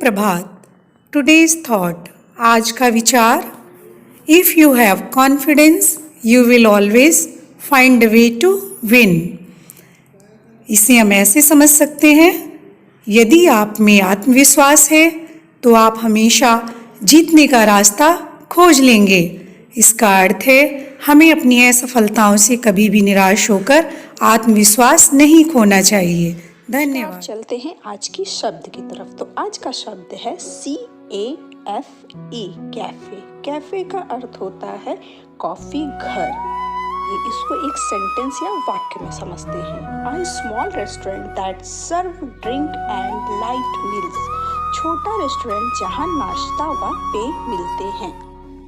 सुप्रभात। Today's thought, आज का विचार, if you have confidence you will always find a way to win. इसे हम ऐसे समझ सकते हैं, यदि आप में आत्मविश्वास है तो आप हमेशा जीतने का रास्ता खोज लेंगे। इसका अर्थ है हमें अपनी असफलताओं से कभी भी निराश होकर आत्मविश्वास नहीं खोना चाहिए। धन्यवाद। चलते हैं आज की शब्द की तरफ। तो आज का शब्द है CAFE, कैफे। कैफे का अर्थ होता है कॉफी घर। ये इसको एक सेंटेंस या वाक्य में समझते हैं। A small restaurant that serve drink and light meals. छोटा रेस्टोरेंट जहाँ नाश्ता व पेय मिलते हैं।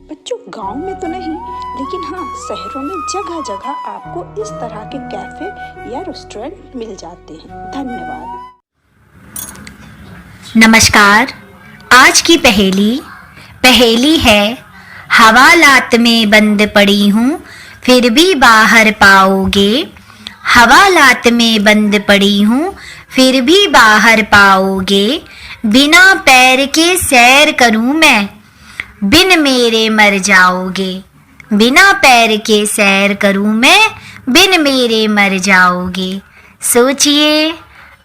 बच्चों, गांव में तो नहीं, लेकिन हाँ, शहरों में जगह जगह आपको इस तरह के कैफे या रेस्टोरेंट मिल जाते हैं। धन्यवाद। नमस्कार। आज की पहेली है, हवालात में बंद पड़ी हूँ फिर भी बाहर पाओगे। हवालात में बंद पड़ी हूँ फिर भी बाहर पाओगे। बिना पैर के सैर करूँ मैं, बिन मेरे मर जाओगे। बिना पैर के सैर करूं मैं, बिन मेरे मर जाओगे। सोचिए,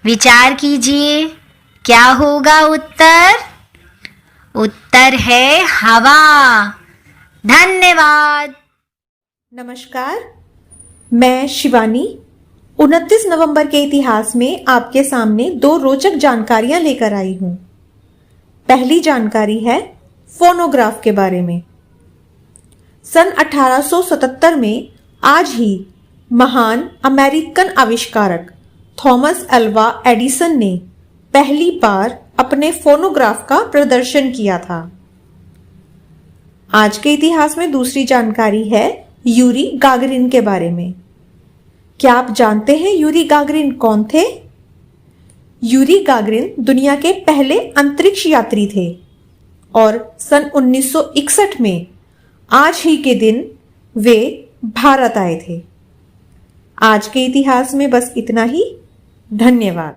विचार कीजिए, क्या होगा उत्तर? उत्तर है हवा। धन्यवाद। नमस्कार, मैं शिवानी 29 नवंबर के इतिहास में आपके सामने 2 रोचक जानकारियां लेकर आई हूं। पहली जानकारी है फोनोग्राफ के बारे में। सन 1877 में आज ही महान अमेरिकन आविष्कारक थॉमस अल्वा एडिसन ने पहली बार अपने फोनोग्राफ का प्रदर्शन किया था। आज के इतिहास में दूसरी जानकारी है यूरी गागरिन के बारे में। क्या आप जानते हैं यूरी गागरिन कौन थे? यूरी गागरिन दुनिया के पहले अंतरिक्ष यात्री थे और सन 1961 में आज ही के दिन वे भारत आए थे। आज के इतिहास में बस इतना ही। धन्यवाद।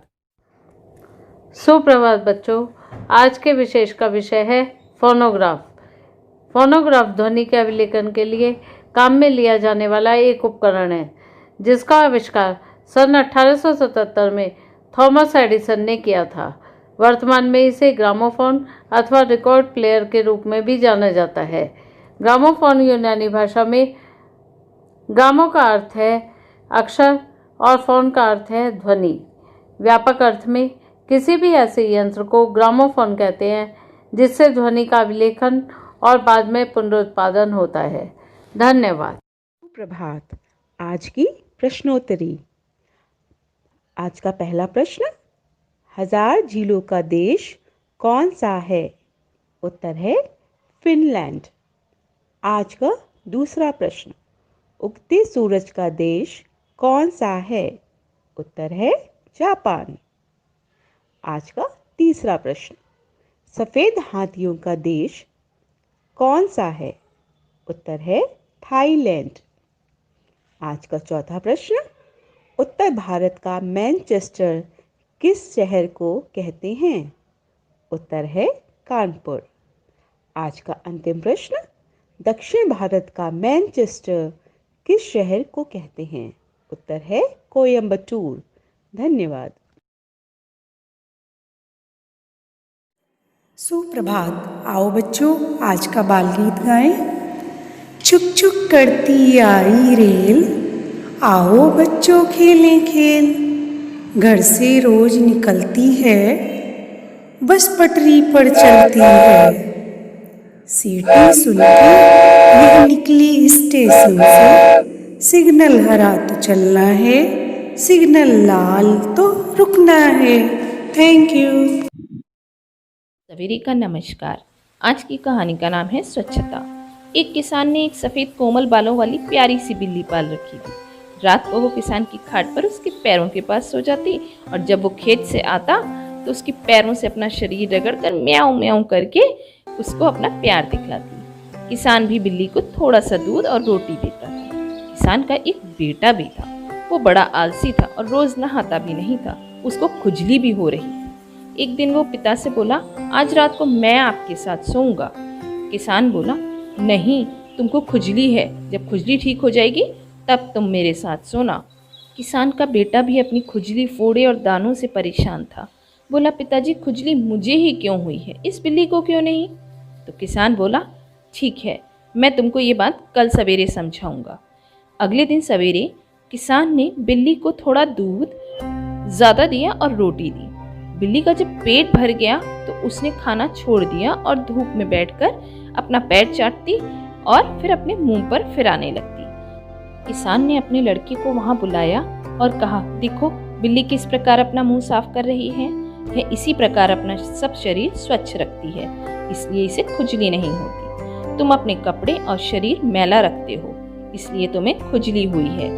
सुप्रभात बच्चों। आज के विशेष का विषय है फोनोग्राफ। फोनोग्राफ ध्वनि के अभिलेखन के लिए काम में लिया जाने वाला एक उपकरण है, जिसका आविष्कार सन 1877 में थॉमस एडिसन ने किया था। वर्तमान में इसे ग्रामोफोन अथवा रिकॉर्ड प्लेयर के रूप में भी जाना जाता है। ग्रामोफोन यूनानी भाषा में ग्रामो का अर्थ है अक्षर और फोन का अर्थ है ध्वनि। व्यापक अर्थ में किसी भी ऐसे यंत्र को ग्रामोफोन कहते हैं जिससे ध्वनि का अभिलेखन और बाद में पुनरुत्पादन होता है। धन्यवाद। सुप्रभात। आज की प्रश्नोत्तरी। आज का पहला प्रश्न, 1000 झीलों का देश कौन सा है? उत्तर है फिनलैंड। आज का दूसरा प्रश्न, उगते सूरज का देश कौन सा है? उत्तर है जापान। आज का तीसरा प्रश्न, सफ़ेद हाथियों का देश कौन सा है? उत्तर है थाईलैंड। आज का चौथा प्रश्न, उत्तर भारत का मैनचेस्टर किस शहर को कहते हैं? उत्तर है कानपुर। आज का अंतिम प्रश्न, दक्षिण भारत का मैनचेस्टर किस शहर को कहते हैं? उत्तर है कोयम्बटूर। धन्यवाद। सुप्रभात। आओ बच्चों, आज का बाल गीत गाएं। चुक चुक करती आई रेल, आओ बच्चों खेलें खेल। घर से रोज निकलती है, बस पटरी पर चलती है। सीटी सुन के यह निकली स्टेशन से, सिग्नल हरा तो चलना है, सिग्नल लाल तो रुकना है। Thank you. सवेरे का नमस्कार। आज की कहानी का नाम है स्वच्छता। एक किसान ने एक सफ़ेद कोमल बालों वाली प्यारी सी बिल्ली पाल रखी थी। रात को वो किसान की खाट पर उसके पैरों के पास सो जाती और जब वो खेत से आता तो उसके पैरों से अपना शरीर रगड़कर म्याऊं म्याऊं करके उसको अपना प्यार दिखलाती। किसान भी बिल्ली को थोड़ा सा दूध और रोटी देता था। किसान का एक बेटा भी था। वो बड़ा आलसी था और रोज नहाता भी नहीं था। उसको खुजली भी हो रही। एक दिन वो पिता से बोला, आज रात को मैं आपके साथ सोऊंगा। किसान बोला, नहीं, तुमको खुजली है, जब खुजली ठीक हो जाएगी तब तुम मेरे साथ सोना। किसान का बेटा भी अपनी खुजली, फोड़े और दानों से परेशान था। बोला, पिताजी खुजली मुझे ही क्यों हुई है, इस बिल्ली को क्यों नहीं? तो किसान बोला, ठीक है, मैं तुमको ये बात कल सवेरे समझाऊंगा। अगले दिन सवेरे किसान ने बिल्ली को थोड़ा दूध ज़्यादा दिया और रोटी दी। बिल्ली का जब पेट भर गया तो उसने खाना छोड़ दिया और धूप में बैठकर अपना पैर चाटती और फिर अपने मुंह पर फिराने लगती। किसान ने अपने लड़के को वहां बुलाया और कहा, देखो बिल्ली किस प्रकार अपना मुंह साफ कर रही है, यह इसी प्रकार अपना सब शरीर स्वच्छ रखती है, इसलिए इसे खुजली नहीं होती। तुम अपने कपड़े और शरीर मैला रखते हो, इसलिए तुम्हें खुजली हुई है।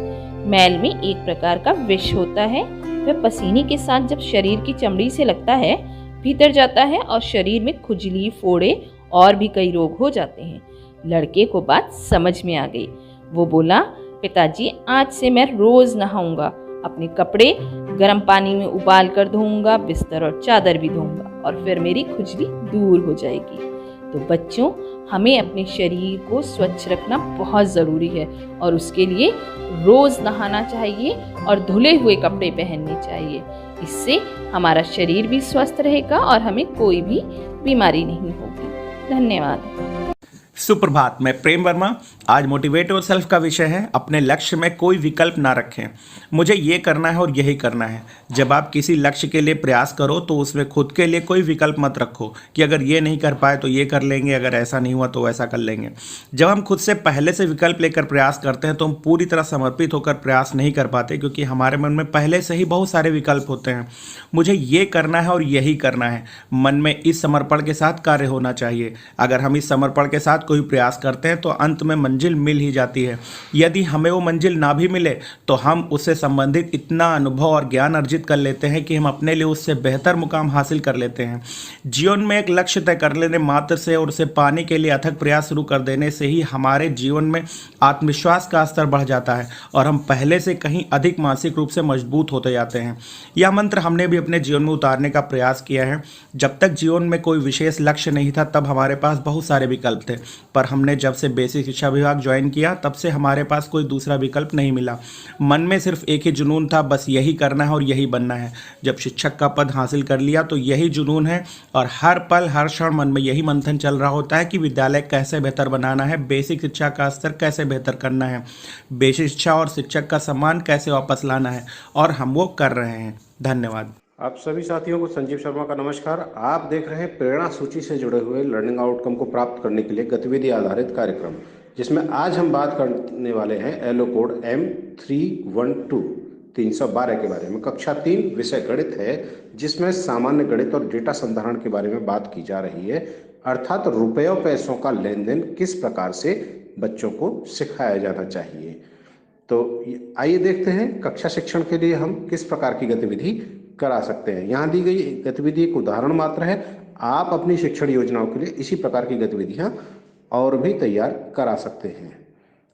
मैल में एक प्रकार का विष होता है, वह पसीने के साथ जब शरीर की चमड़ी से लगता है भीतर जाता है और शरीर में खुजली, फोड़े और भी कई रोग हो जाते हैं। लड़के को बात समझ में आ गई। वो बोला, पिताजी आज से मैं रोज नहाऊंगा, अपने कपड़े गर्म पानी में उबाल कर धोऊंगा, बिस्तर और चादर भी धोऊंगा और फिर मेरी खुजली दूर हो जाएगी। तो बच्चों, हमें अपने शरीर को स्वच्छ रखना बहुत ज़रूरी है और उसके लिए रोज़ नहाना चाहिए और धुले हुए कपड़े पहनने चाहिए। इससे हमारा शरीर भी स्वस्थ रहेगा और हमें कोई भी बीमारी नहीं होगी। धन्यवाद। सुप्रभात, मैं प्रेम वर्मा। आज मोटिवेट योरसेल्फ का विषय है अपने लक्ष्य में कोई विकल्प ना रखें। मुझे ये करना है और यही करना है। जब आप किसी लक्ष्य के लिए प्रयास करो तो उसमें खुद के लिए कोई विकल्प मत रखो कि अगर ये नहीं कर पाए तो ये कर लेंगे, अगर ऐसा नहीं हुआ तो वैसा कर लेंगे। जब हम खुद से पहले से विकल्प लेकर प्रयास करते हैं तो हम पूरी तरह समर्पित होकर प्रयास नहीं कर पाते, क्योंकि हमारे मन में पहले से ही बहुत सारे विकल्प होते हैं। मुझे ये करना है और यही करना है, मन में इस समर्पण के साथ कार्य होना चाहिए। अगर हम इस समर्पण के साथ कोई प्रयास करते हैं तो अंत में मंजिल मिल ही जाती है। यदि हमें वो मंजिल ना भी मिले तो हम उससे संबंधित इतना अनुभव और ज्ञान अर्जित कर लेते हैं कि हम अपने लिए उससे बेहतर मुकाम हासिल कर लेते हैं। जीवन में एक लक्ष्य तय कर लेने मात्र से और उसे पाने के लिए अथक प्रयास शुरू कर देने से ही हमारे जीवन में आत्मविश्वास का स्तर बढ़ जाता है और हम पहले से कहीं अधिक मानसिक रूप से मजबूत होते जाते हैं। यह मंत्र हमने भी अपने जीवन में उतारने का प्रयास किया है। जब तक जीवन में कोई विशेष लक्ष्य नहीं था तब हमारे पास बहुत सारे विकल्प थे, पर हमने जब से बेसिक शिक्षा विभाग ज्वाइन किया तब से हमारे पास कोई दूसरा विकल्प नहीं मिला। मन में सिर्फ एक ही जुनून था, बस यही करना है और यही बनना है। जब शिक्षक का पद हासिल कर लिया तो यही जुनून है और हर पल हर क्षण मन में यही मंथन चल रहा होता है कि विद्यालय कैसे बेहतर बनाना है, बेसिक शिक्षा का स्तर कैसे बेहतर करना है, बेसिक शिक्षा और शिक्षक का सम्मान कैसे वापस लाना है, और हम वो कर रहे हैं। धन्यवाद। आप सभी साथियों को संजीव शर्मा का नमस्कार। आप देख रहे हैं प्रेरणा सूची से जुड़े हुए लर्निंग आउटकम को प्राप्त करने के लिए गतिविधि आधारित कार्यक्रम, जिसमें आज हम बात करने वाले हैं एलो कोड M312 312 के बारे में। कक्षा 3 विषय गणित है, जिसमें सामान्य गणित और डेटा संधारण के बारे में बात की जा रही है, अर्थात रुपयों पैसों का लेन देन किस प्रकार से बच्चों को सिखाया जाना चाहिए। तो आइए देखते हैं कक्षा शिक्षण के लिए हम किस प्रकार की गतिविधि करा सकते हैं। यहाँ दी गई गतिविधि एक उदाहरण मात्र है। आप अपनी शिक्षण योजनाओं के लिए इसी प्रकार की गतिविधियां और भी तैयार करा सकते हैं।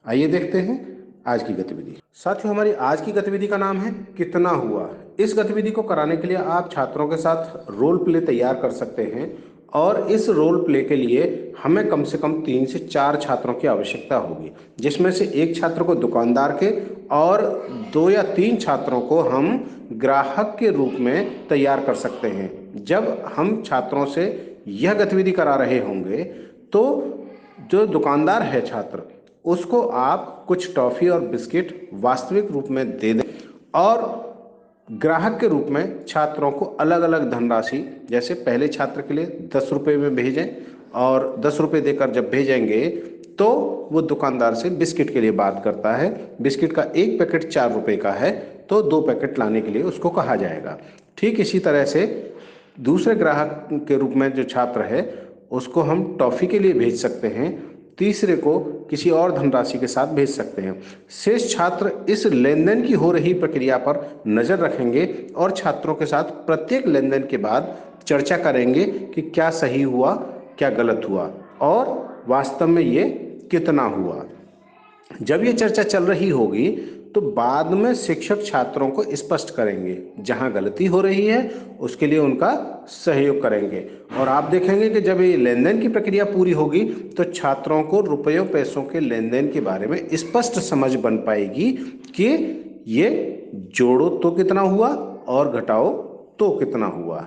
आइए देखते हैं आज की गतिविधि। साथियों, हमारी आज की गतिविधि का नाम है कितना हुआ। इस गतिविधि को कराने के लिए आप छात्रों के साथ रोल प्ले तैयार कर सकते हैं और इस रोल प्ले के लिए हमें कम से कम 3 से 4 छात्रों की आवश्यकता होगी, जिसमें से एक छात्र को दुकानदार के और 2 या 3 छात्रों को हम ग्राहक के रूप में तैयार कर सकते हैं। जब हम छात्रों से यह गतिविधि करा रहे होंगे तो जो दुकानदार है छात्र, उसको आप कुछ टॉफ़ी और बिस्किट वास्तविक रूप में दे दें और ग्राहक के रूप में छात्रों को अलग अलग धनराशि, जैसे पहले छात्र के लिए 10 रुपये में भेजें और 10 रुपये देकर जब भेजेंगे तो वो दुकानदार से बिस्किट के लिए बात करता है। बिस्किट का एक पैकेट 4 रुपये का है तो 2 पैकेट लाने के लिए उसको कहा जाएगा। ठीक इसी तरह से दूसरे ग्राहक के रूप में जो छात्र है उसको हम टॉफ़ी के लिए भेज सकते हैं, तीसरे को किसी और धनराशि के साथ भेज सकते हैं। शेष छात्र इस लेन देन की हो रही प्रक्रिया पर नज़र रखेंगे और छात्रों के साथ प्रत्येक लेन देन के बाद चर्चा करेंगे कि क्या सही हुआ, क्या गलत हुआ और वास्तव में ये कितना हुआ। जब ये चर्चा चल रही होगी तो बाद में शिक्षक छात्रों को स्पष्ट करेंगे, जहां गलती हो रही है उसके लिए उनका सहयोग करेंगे। और आप देखेंगे कि जब ये लेन देन की प्रक्रिया पूरी होगी तो छात्रों को रुपयों पैसों के लेन देन के बारे में स्पष्ट समझ बन पाएगी कि ये जोड़ो तो कितना हुआ और घटाओ तो कितना हुआ।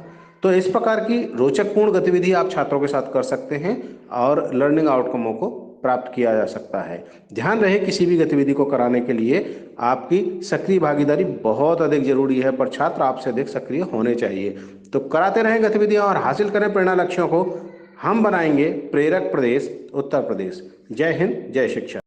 तो इस प्रकार की रोचकपूर्ण गतिविधि आप छात्रों के साथ कर सकते हैं और लर्निंग आउटकमों को प्राप्त किया जा सकता है। ध्यान रहे, किसी भी गतिविधि को कराने के लिए आपकी सक्रिय भागीदारी बहुत अधिक जरूरी है, पर छात्र आपसे अधिक सक्रिय होने चाहिए। तो कराते रहें गतिविधियां और हासिल करें प्रेरणा लक्ष्यों को। हम बनाएंगे प्रेरक प्रदेश उत्तर प्रदेश। जय हिंद, जय शिक्षा।